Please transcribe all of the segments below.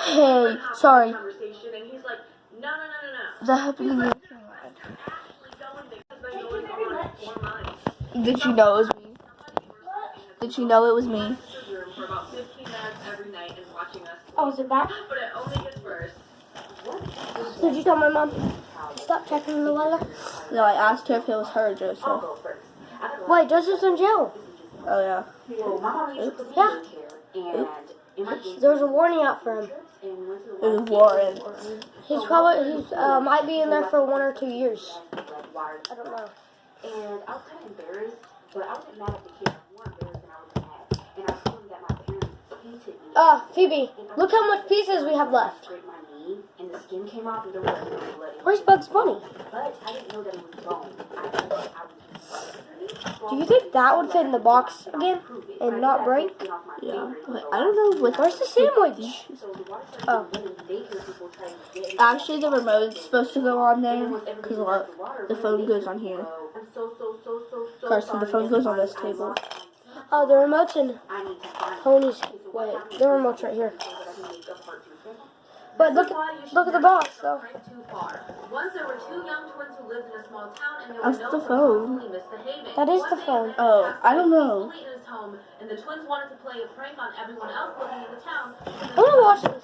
Hey, sorry. Conversation, and he's like, no. That happened in your Actually Did you know it was me? Did you know it was me? for about 15 minutes every night and watching us. Oh, is it back? But it only gets worse. Did you tell my mom to stop checking the weather? No, I asked her if it was her, Joseph. Wait, Joseph's in jail. Oh, yeah. Yeah. There was a warning out for him. It was Warren. He's might be in there for 1 or 2 years. I don't know. And I was kind of embarrassed, but I wasn't mad at the kid. I was more embarrassed than I was mad. And I told him that my parents painted me. Phoebe, look how much pieces we have left. Scraped my knee, and the skin came off, and there was no blood. Where's Bugs Bunny? But I didn't know that it was bone. I thought I was Do you think that would fit in the box again and not break? Yeah. But I don't know what. Where's the sandwich? Oh. Actually, the remote's supposed to go on there because the phone goes on here. Carson, the phone goes on this table. Oh, the remote's in Tony's. Wait, the remote's right here. But look at the box, though. Once there were 2 young twins who lived in a small town, and That's the phone. That is the phone. Oh, I don't know. In his home, and the twins wanted to play a prank on everyone else living in the town. I want to watch this.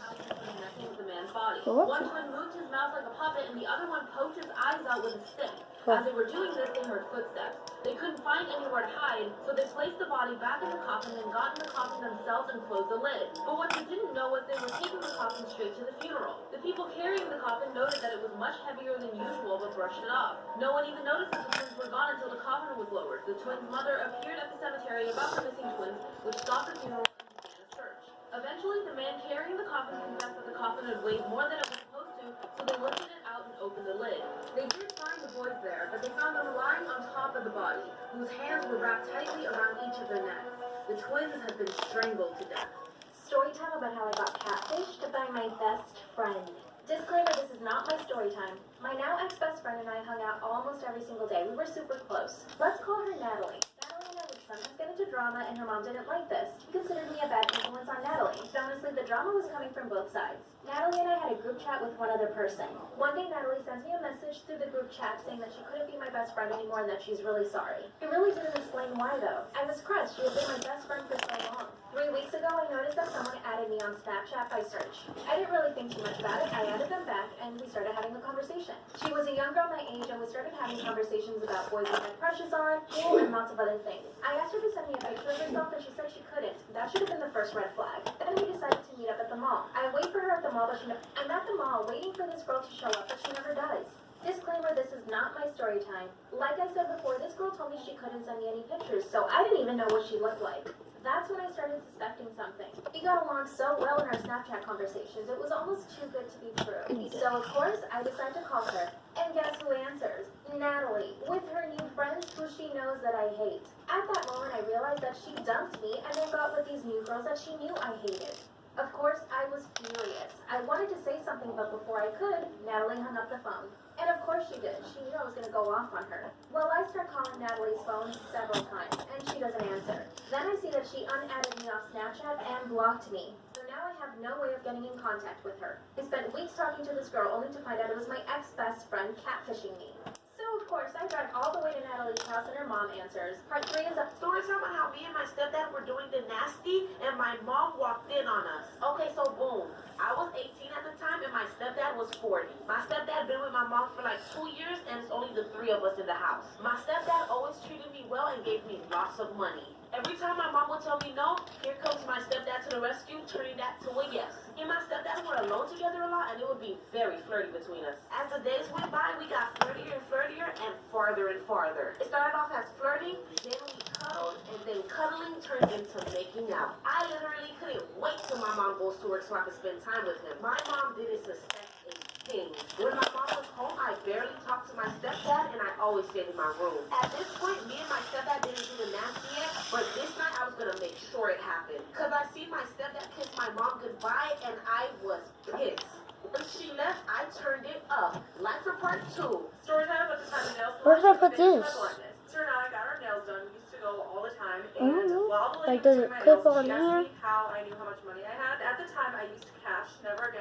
The man's body. Well, One twin moved his mouth like a puppet, and the other one poked his eyes out with a stick. As they were doing this, they heard footsteps. They couldn't find anywhere to hide, so they placed the body back in the coffin and got in the coffin themselves and closed the lid. But what they didn't know was they were taking the coffin straight to the funeral. The people carrying the coffin noted that it was much heavier than usual, but brushed it off. No one even noticed that the twins were gone until the coffin was lowered. The twins' mother appeared at the cemetery about the missing twins, which stopped the funeral and began a search. Eventually, the man carrying the coffin confessed that the coffin had weighed more than it was supposed to, so they lifted it out and opened the lid. They did find the boys there, but they found them lying on top of the body, whose hands were wrapped tightly around each of their necks. The twins had been strangled to death. Story time about how I got catfished by my best friend. Disclaimer, this is not my story time. My now ex-best friend and I hung out almost every single day. We were super close. Let's call her Natalie. Natalie and I would sometimes get into drama, and her mom didn't like this. She considered me a bad influence on Natalie. Honestly, the drama was coming from both sides. Natalie and I had a group chat with one other person. One day, Natalie sends me a message through the group chat saying that she couldn't be my best friend anymore and that she's really sorry. It really didn't explain why, though. I was crushed. She had been my best friend for so long. 3 weeks ago, I noticed that someone added me on Snapchat by search. I didn't really think too much about it. I added them back, and we started having a conversation. She was a young girl my age, and we started having conversations about boys we had crushes on, school, and lots of other things. I asked her to send me a picture of herself, and she said she couldn't. That should have been the first red flag. Then we decided to meet up at the mall. I wait for her at the mall, but I'm at the mall waiting for this girl to show up, but she never does. Disclaimer, this is not my story time. Like I said before, this girl told me she couldn't send me any pictures, so I didn't even know what she looked like. That's when I started suspecting something. We got along so well in our Snapchat conversations, it was almost too good to be true. So of course, I decided to call her. And guess who answers? Natalie, with her new friends who she knows that I hate. At that moment, I realized that she dumped me and then got with these new girls that she knew I hated. Of course, I was furious. I wanted to say something, but before I could, Natalie hung up the phone. And of course she did. She knew I was going to go off on her. Well, I start calling Natalie's phone several times, and she doesn't answer. Then I see that she unadded me off Snapchat and blocked me. So now I have no way of getting in contact with her. I spent weeks talking to this girl only to find out it was my ex-best friend catfishing me. So, of course, I drive all the way to Natalie's house and her mom answers. Part 3 is a story time about how me and my stepdad were doing the nasty and my mom walked in on us. Okay, so boom. I was 18 at the time and my stepdad was 40. My stepdad been with my mom for like 2 years and it's only the 3 of us in the house. My stepdad always treated me well and gave me lots of money. Every time my mom would tell me no, here comes my stepdad to the rescue, turning that to a yes. Me and my stepdad were alone together a lot and it would be very flirty between us. As the days went by, we got flirtier and flirtier and farther and farther. It started off as flirting, then we cuddled, and then cuddling turned into making out. I literally couldn't wait till my mom goes to work so I could spend time with him. My mom didn't suspect a thing. When my mom was home, I barely talked to my stepdad and I always stayed in my room. At this point, me and my stepdad didn't do the nasty yet, but this night I was gonna make sure it happened. Cause I see my stepdad kiss my mom goodbye and I was pissed. When she left, I turned it up. Like for part 2. Story time about the time the nails. Where did I put this? Sister and I got our nails done. We used to go all the time. I don't And know. while the Like, lady does was it doing my clip nails, on she here? asked me how I knew how much money I had. At the time, I used cash, never a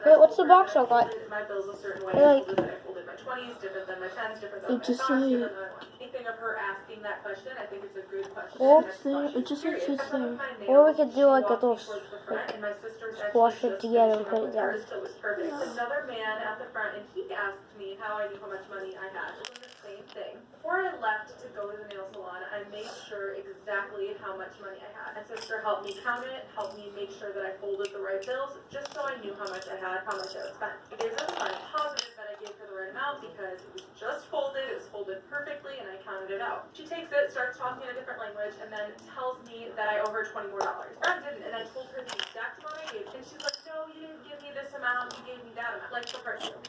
Wait, what's the box look like? My bills a certain way. Like- I folded my 20s different than my 10s, different than It my just 5s, like- different than my 1. Anything of her asking that question, I think it's a good question. Well, Next there, question. it just like Period. sits there. Or we could do like a Walked me little, towards the front, and my sister was actually squash it just together and finishing put up it with down. hers, so it was perfect. Another man at the front, and he asked me how I knew how much money I had. It was the same thing. Before I left to go to the nail salon, I made sure exactly how much money I had. My sister helped me count it, helped me make sure that I folded the right bills, just so I knew how much I had, how much I would spend. It gives us a positive that I gave her the right amount because it was just folded, it was folded perfectly, and I counted it out. She takes it, starts talking in a different language, and then tells me that I owe her $20 more. I didn't, and I told her the exact amount I gave, and she's like, no, you didn't give me this amount, you gave me that amount, like the first one.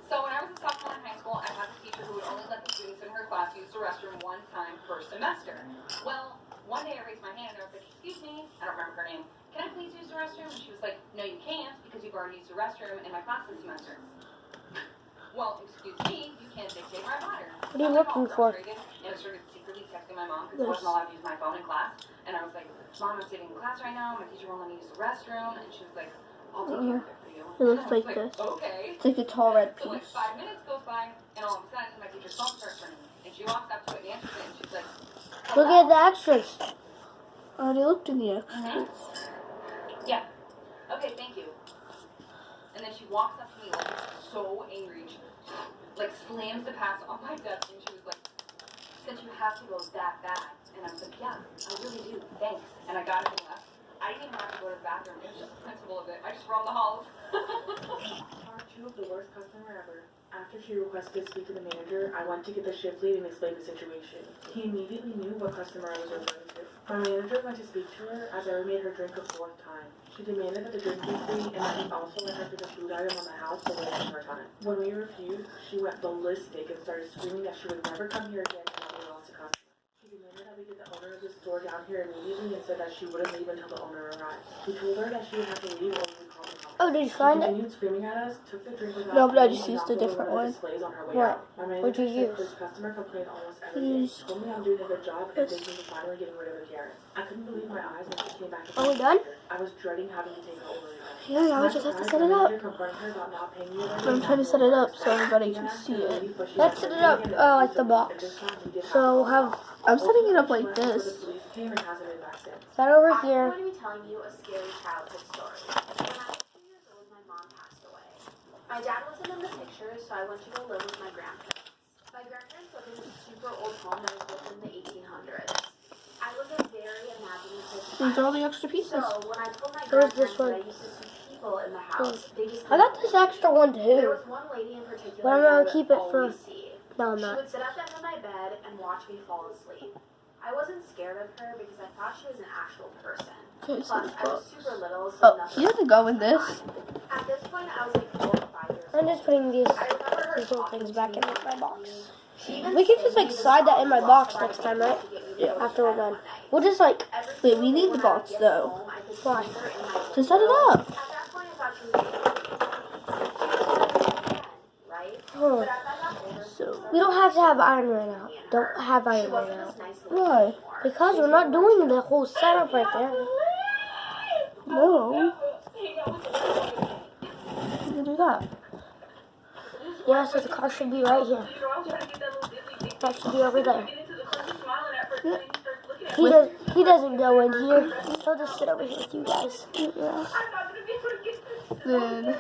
So when I was a sophomore in high school, I had a teacher who would only let the students in her class use the restroom one time per semester. Well, one day I raised my hand and I was like, excuse me, I don't remember her name, can I please use the restroom? And she was like, no you can't because you've already used the restroom in my class this semester. Well, excuse me, you can't dictate my water. What are you looking for? And I started secretly texting my mom because I wasn't allowed to use my phone in class. And I was like, Mom, I'm sitting in class right now, my teacher won't let me use the restroom. And she was like, I'll take care of it for you. It looks And I was like this. Okay. It's like a tall red So like piece. 5 minutes goes by, and all of a sudden, my teacher's phone starts ringing. And she walks up to it and answers it, and she's like, Look at the extras. I already looked in the extras. yeah. Okay, thank you. And then she walks up to me like so angry. She like slams the pass on my desk, and she was like, since you have to go that bad. And I was like, yeah, I really do. Thanks. And I got up and left. I didn't even have to go to the bathroom. It was just the principle of it. I just roamed the halls. Part 2 of the worst customer ever. After she requested to speak to the manager, I went to get the shift lead and explain the situation. He immediately knew what customer I was referring to. My manager went to speak to her as I made her drink a 4th time. She demanded that the drink be free and that he also let her pick a food item on the house for wasting her time. When we refused, she went ballistic and started screaming that she would never come here again and we lost a customer. She demanded that we get the owner of the store down here immediately and said that she wouldn't leave until the owner arrived. We told her that she would have to leave or we would call the company. Oh, did you find She it? continued screaming at us, took the drink without No, but I paying, just and used knocked a over different one of one. the displays on her way What? out. My What'd you manager said use? this customer complained almost every day. Used Told me I'm doing a good job and this. thanked me for finally getting rid of a Karen. I couldn't believe my eyes when she came back. Are we done? I was dreading having to take her over again. Yeah, now we just have to set it up. I'm trying to set it up so everybody can see it. Let's set it up like the box. So have I'm setting it up like this. that over I'm here. going to be telling you a scary childhood story. When I was 2 years old, my mom passed away. My dad wasn't in the picture, so I went to go live with my grandparents. My grandparents lived in a super old home that was built in the 1800s. I was a very imaginative These are child. all the extra pieces. So when I told my Where's this grandparents that I one? used to see people in the house, they just I got this extra one There too. was one lady in particular But I'm that I gonna would keep it for- always see. No, I'm She not. would sit up at my bed and watch me fall asleep. I wasn't scared of her because I thought she was an actual person. Okay, so Plus, the I was box. super little, so Oh, nothing he doesn't go in this. At this point, I was like 4 or 5 years I'm old. just putting these I remember her little talking things to back me in about my me. box. She even We can sang just me like the slide that song in my Walk box Around next the time, Night right? to get me to Yeah. go to After we're bed done. one night. We'll just like Every Wait, single we day need when the I would box, get though. home, I could see Why? her in my To set it window. up. At that point, I thought she was right? Hmm. But as I got older, So, We don't have to have Iron Man out. Don't have she Iron Man wasn't out. as nice Why? anymore. Because we're not doing the whole setup right there. no. You can do that. Yeah, so the car should be right here. That should be over there. He doesn't go in here. He'll just sit over here with you guys. Yeah. Then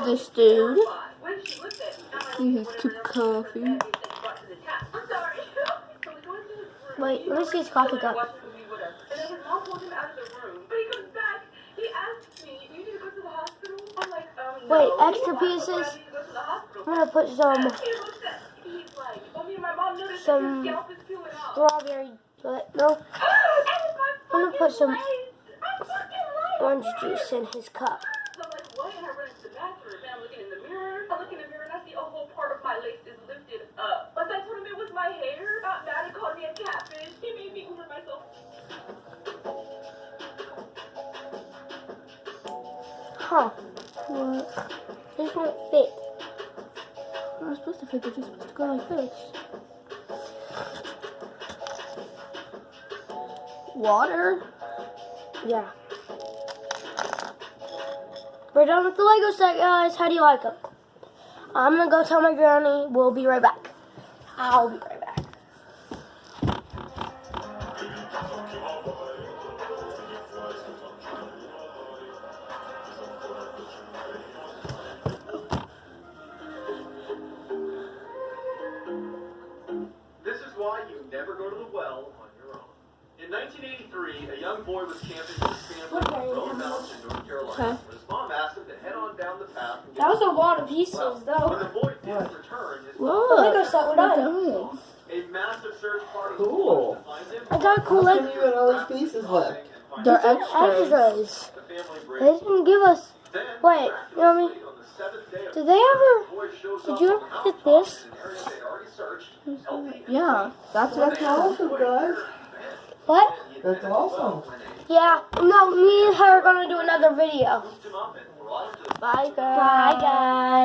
this dude. He has cup of coffee. Wait, let me see his coffee cup. And then his mom pulled him out of the room. But he comes back. He asked me, "Do you need to go to the hospital?" I'm like, Wait, no. extra Why? pieces? But I need to go to the hospital. I'm gonna put some He looks at, he's like, "Oh, me and my mom noticed that Some his scalp is peeling off." strawberry. No, I'm gonna put some orange juice in his cup. So I'm like, what? And I run into the bathroom and I'm looking in the mirror. I look in the mirror and I see a whole part of my lace is lifted up. But I told him it was my hair. Got mad and called me a catfish. He made me Uber myself. Huh? What? This won't fit. I'm not supposed to fit. They're just supposed to go like this. Water? Yeah. We're done with the Lego set, guys. How do you like them? I'm gonna go tell my granny. We'll be right back. I'll be right back. This is why you never go to the well on your own. In 1983, a young boy was camping with his family in Roan Mountain in North Carolina when his mom asked him to head on down the path and get That was a lot of pieces, When though. the boy didn't return, his Whoa. mom Lego set, we're done. a massive search party Cool. to find him. I got a cool How Lego. many even all these pieces left? They're extras. Extras. The family They breaks. didn't give us. Then, Wait, Mommy, on the seventh day of did they ever? the boy shows Did up you on ever the get mountaintop this? in an area they already searched, healthy and Yeah, that's That's awesome, guys. What? That's awesome. Yeah. No, me and her are gonna do another video. scooped him up and brought him to the Bye, guys. Bye, guys.